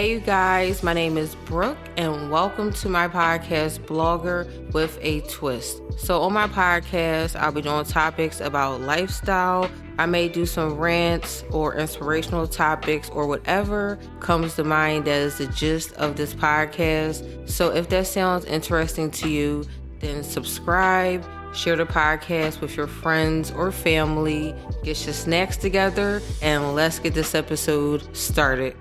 Hey, you guys, my name is Brooke, and welcome to my podcast, Blogger with a Twist. So, on my podcast, I'll be doing topics about lifestyle. I may do some rants or inspirational topics or whatever comes to mind that is the gist of this podcast. So, if that sounds interesting to you, then subscribe, share the podcast with your friends or family, get your snacks together, and let's get this episode started.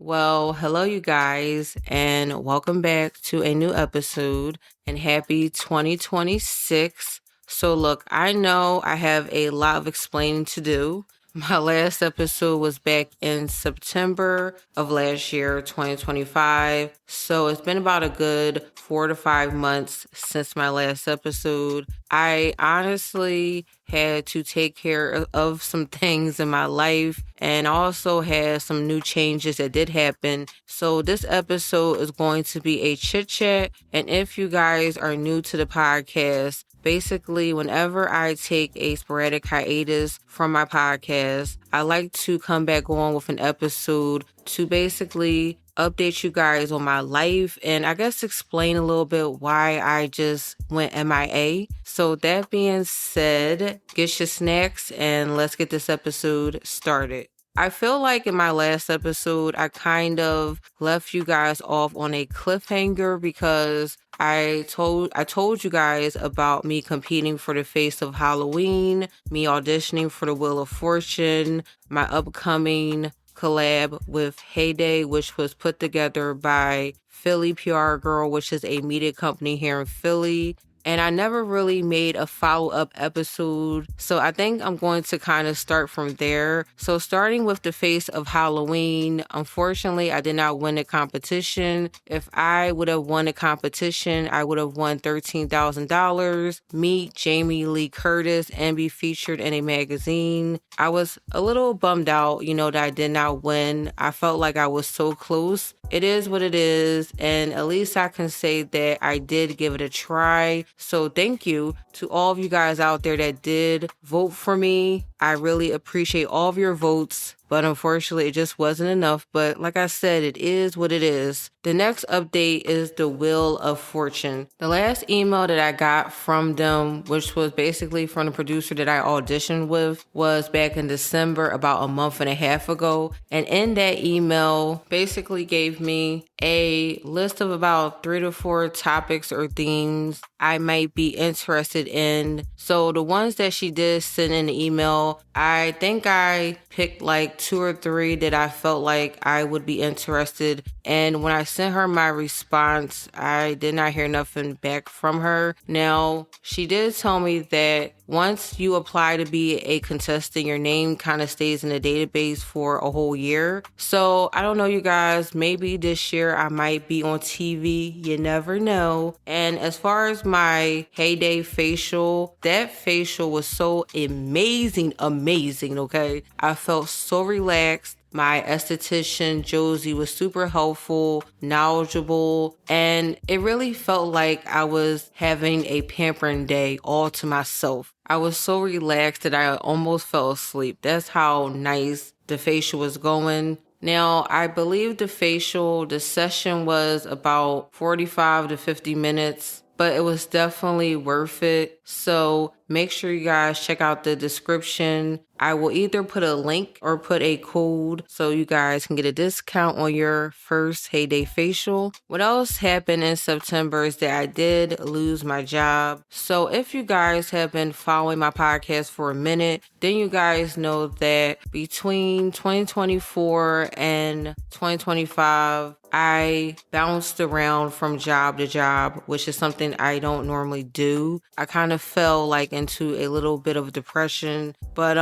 Well, hello, you guys, and welcome back to a new episode, and happy 2026. So, look, I know I have a lot of explaining to do. My last episode was back in September of last year, 2025. So it's been about a good 4 to 5 months since my last episode. I honestly had to take care of some things in my life and also had some new changes that did happen. So this episode is going to be a chit-chat. And if you guys are new to the podcast, basically, whenever I take a sporadic hiatus from my podcast, I like to come back on with an episode to basically update you guys on my life and I guess explain a little bit why I just went MIA. So that being said, get your snacks and let's get this episode started. I feel like in my last episode, I kind of left you guys off on a cliffhanger because I told you guys about me competing for the face of Halloween, me auditioning for the Wheel of Fortune, my upcoming collab with Heyday, which was put together by Philly PR Girl, which is a media company here in Philly. And I never really made a follow-up episode. So I think I'm going to kind of start from there. So starting with the face of Halloween, unfortunately, I did not win the competition. If I would have won the competition, I would have won $13,000, meet Jamie Lee Curtis, and be featured in a magazine. I was a little bummed out, that I did not win. I felt like I was so close. It is what it is. And at least I can say that I did give it a try. So thank you to all of you guys out there that did vote for me. I really appreciate all of your votes, but unfortunately it just wasn't enough. But like I said, it is what it is. The next update is the Wheel of Fortune. The last email that I got from them, which was basically from the producer that I auditioned with, was back in December, about a month and a half ago. And in that email, basically gave me a list of about 3 to 4 topics or themes I might be interested in. So the ones that she did send in the email, I think I picked like 2 or 3 that I felt like I would be interested. And when I sent her my response, I did not hear nothing back from her. Now, she did tell me that once you apply to be a contestant, your name kind of stays in the database for a whole year. So I don't know, you guys, maybe this year I might be on TV. You never know. And as far as my Heyday facial, that facial was so amazing, okay? I felt so relaxed. My esthetician, Josie, was super helpful, knowledgeable, and it really felt like I was having a pampering day all to myself. I was so relaxed that I almost fell asleep. That's how nice the facial was going. Now, I believe the session was about 45 to 50 minutes, but it was definitely worth it. So make sure you guys check out the description. I will either put a link or put a code so you guys can get a discount on your first Heyday facial. What else happened in September is that I did lose my job. So if you guys have been following my podcast for a minute, then you guys know that between 2024 and 2025, I bounced around from job to job, which is something I don't normally do. I kind of fell like into a little bit of depression. But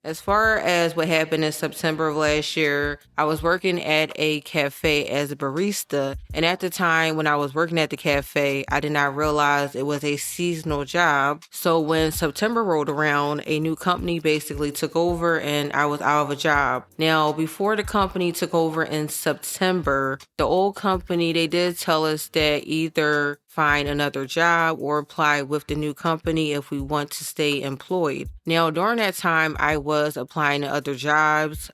as far as what happened in September of last year, I was working at a cafe as a barista. And at the time when I was working at the cafe, I did not realize it was a seasonal job. So when September rolled around, a new company basically took over and I was out of a job. Now, before the company took over in September, the old company, they did tell us that either find another job or apply with the new company if we want to stay employed. Now, during that time, I was applying to other jobs,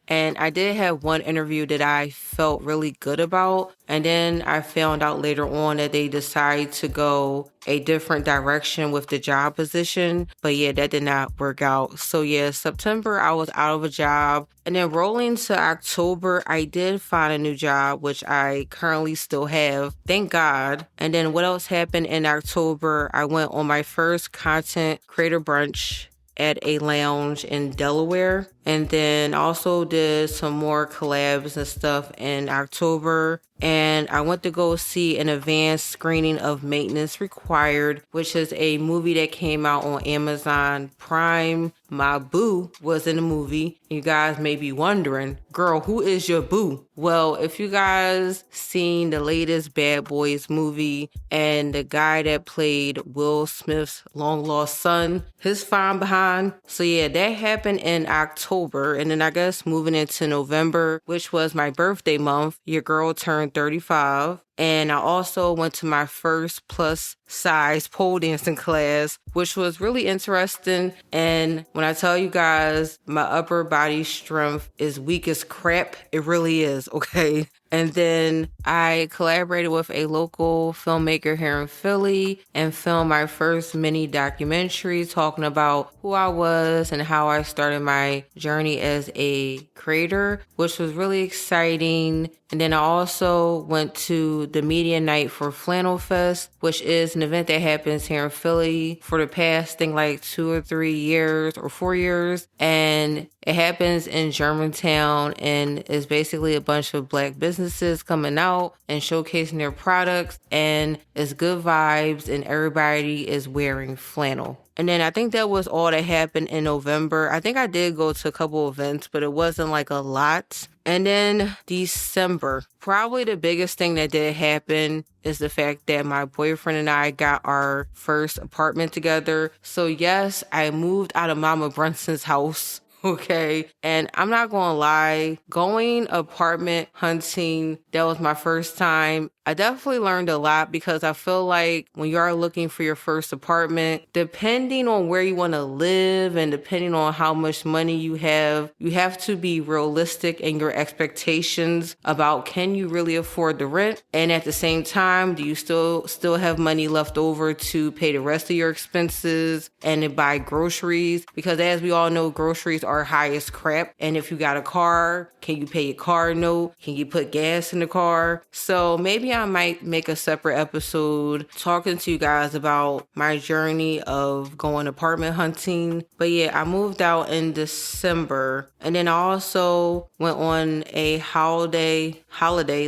and I did have one interview that I felt really good about. And then I found out later on that they decided to go a different direction with the job position. But yeah, that did not work out. So yeah, September, I was out of a job. And then rolling to October, I did find a new job, which I currently still have. Thank God. And then what else happened in October? I went on my first content creator brunch at a lounge in Delaware. And then also did some more collabs and stuff in October. And I went to go see an advanced screening of Maintenance Required, which is a movie that came out on Amazon Prime. My boo was in the movie. You guys may be wondering, girl, who is your boo? Well, if you guys seen the latest Bad Boys movie and the guy that played Will Smith's long lost son, his fine behind. So yeah, that happened in October. And then I guess moving into November, which was my birthday month, your girl turned 35. And I also went to my first plus size pole dancing class, which was really interesting. And when I tell you guys, my upper body strength is weak as crap, it really is, okay? And then I collaborated with a local filmmaker here in Philly and filmed my first mini documentary talking about who I was and how I started my journey as a creator, which was really exciting. And then I also went to the media night for Flannel Fest, which is an event that happens here in Philly for the past, I think, like 2 or 3 years or 4 years. And it happens in Germantown and is basically a bunch of Black businesses coming out and showcasing their products. And it's good vibes and everybody is wearing flannel. And then I think that was all that happened in November. I think I did go to a couple events, but it wasn't like a lot. And then December, probably the biggest thing that did happen is the fact that my boyfriend and I got our first apartment together. So yes, I moved out of Mama Brunson's house. Okay. And I'm not going to lie, going apartment hunting, that was my first time. I definitely learned a lot because I feel like when you are looking for your first apartment, depending on where you want to live and depending on how much money you have to be realistic in your expectations about can you really afford the rent? And at the same time, do you still have money left over to pay the rest of your expenses and to buy groceries? Because as we all know, groceries are high as crap. And if you got a car, can you pay your car note? Can you put gas in the car? So maybe I might make a separate episode talking to you guys about my journey of going apartment hunting. But yeah, I moved out in December. And then I also went on a holiday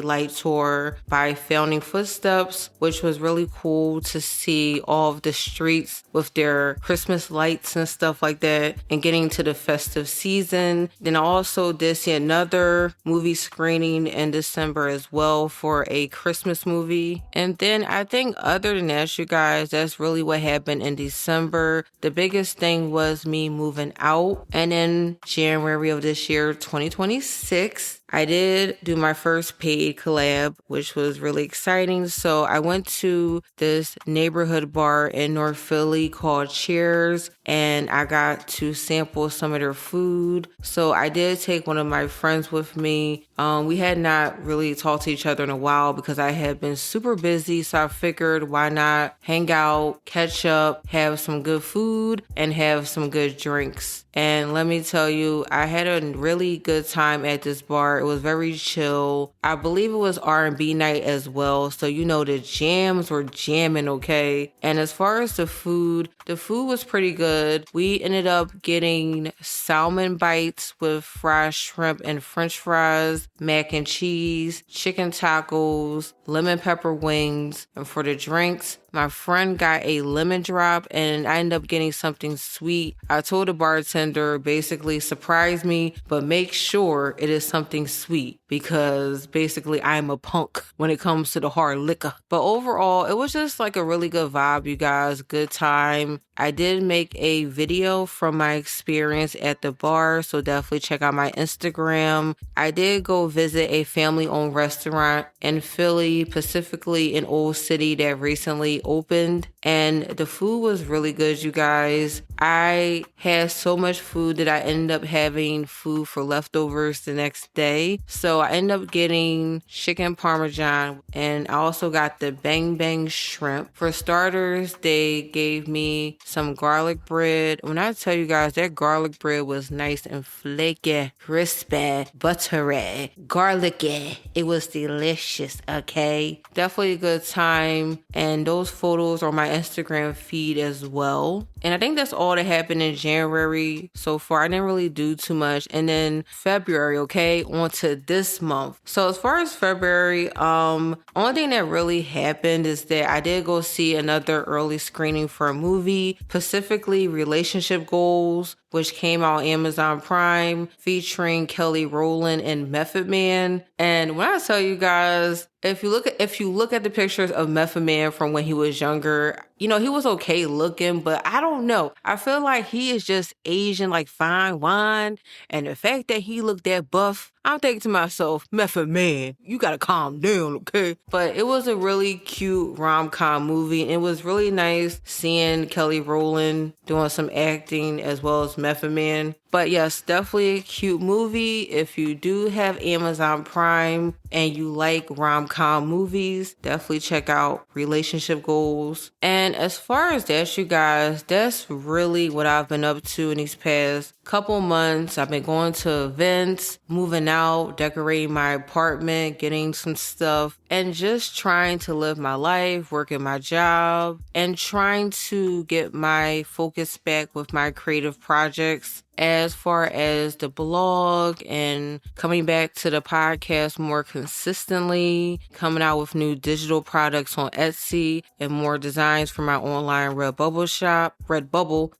light tour by Founding Footsteps, which was really cool to see all of the streets with their Christmas lights and stuff like that and getting to the festive season. Then I also did see another movie screening in December as well for a Christmas movie. And then I think other than that, you guys, that's really what happened in December. The biggest thing was me moving out. And in January of this year, 2026, I did do my first paid collab, which was really exciting. So I went to this neighborhood bar in North Philly called Cheers, and I got to sample some of their food. So I did take one of my friends with me. We had not really talked to each other in a while because I had been super busy. So I figured why not hang out, catch up, have some good food, and have some good drinks. And let me tell you, I had a really good time at this bar. It was very chill. I believe it was R&B night as well. So, you know, the jams were jamming, okay? And as far as the food was pretty good. We ended up getting salmon bites with fried shrimp and french fries, mac and cheese, chicken tacos, lemon pepper wings. And for the drinks, my friend got a lemon drop and I ended up getting something sweet. I told the bartender, basically surprise me, but make sure it is something sweet because basically I'm a punk when it comes to the hard liquor. But overall, it was just like a really good vibe, you guys. Good time. I did make a video from my experience at the bar, so definitely check out my Instagram. I did go visit a family-owned restaurant in Philly, specifically in Old City, that recently opened. and the food was really good, you guys. I had so much food that I ended up having food for leftovers the next day. So I ended up getting chicken parmesan, and I also got the bang bang shrimp. For starters, they gave me some garlic bread. When I tell you guys, that garlic bread was nice and flaky, crispy, buttery, garlicky. It was delicious, okay? Definitely a good time. And those photos are on my Instagram feed as well. And I think that's all that happened in January so far. I didn't really do too much. And then February, okay, on to this month. So as far as February, only thing that really happened is that I did go see another early screening for a movie, specifically Relationship Goals, which came out on Amazon Prime, featuring Kelly Rowland and Method Man. And when I tell you guys, if you look at the pictures of Method Man from when he was younger, he was okay looking, but I don't know. I feel like he is just Asian like fine wine. And the fact that he looked that buff, I'm thinking to myself, Method Man, you gotta calm down, okay? But it was a really cute rom-com movie. And it was really nice seeing Kelly Rowland doing some acting as well as Method Man. But yes, definitely a cute movie. If you do have Amazon Prime and you like rom-com movies, definitely check out Relationship Goals. And as far as that, you guys, that's really what I've been up to in these past couple months. I've been going to events, moving out, decorating my apartment, getting some stuff, and just trying to live my life, working my job, and trying to get my focus back with my creative projects. As far as the blog and coming back to the podcast more consistently, coming out with new digital products on Etsy and more designs for my online Redbubble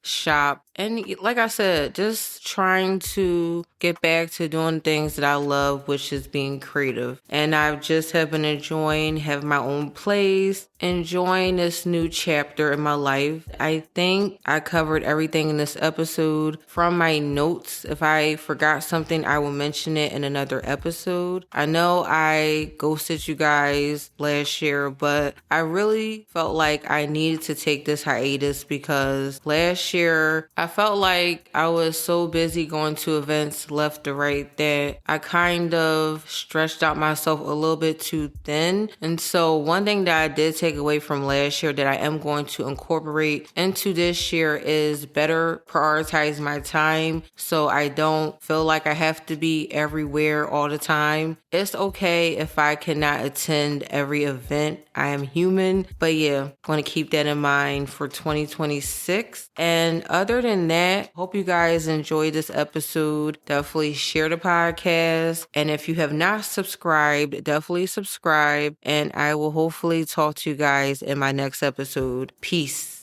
shop. And like I said, just trying to get back to doing things that I love, which is being creative. And I've just have been enjoying having my own place, enjoying this new chapter in my life. I think I covered everything in this episode from my notes. If I forgot something, I will mention it in another episode. I know I ghosted you guys last year, but I really felt like I needed to take this hiatus because last year I felt like I was so busy going to events left to right that I kind of stretched out myself a little bit too thin. And so one thing that I did take away from last year that I am going to incorporate into this year is better prioritize my time so I don't feel like I have to be everywhere all the time. It's okay if I cannot attend every event. I am human. But yeah, going to keep that in mind for 2026. And other than that, hope you guys enjoyed this episode. Definitely share the podcast. And if you have not subscribed, definitely subscribe. And I will hopefully talk to you guys in my next episode. Peace.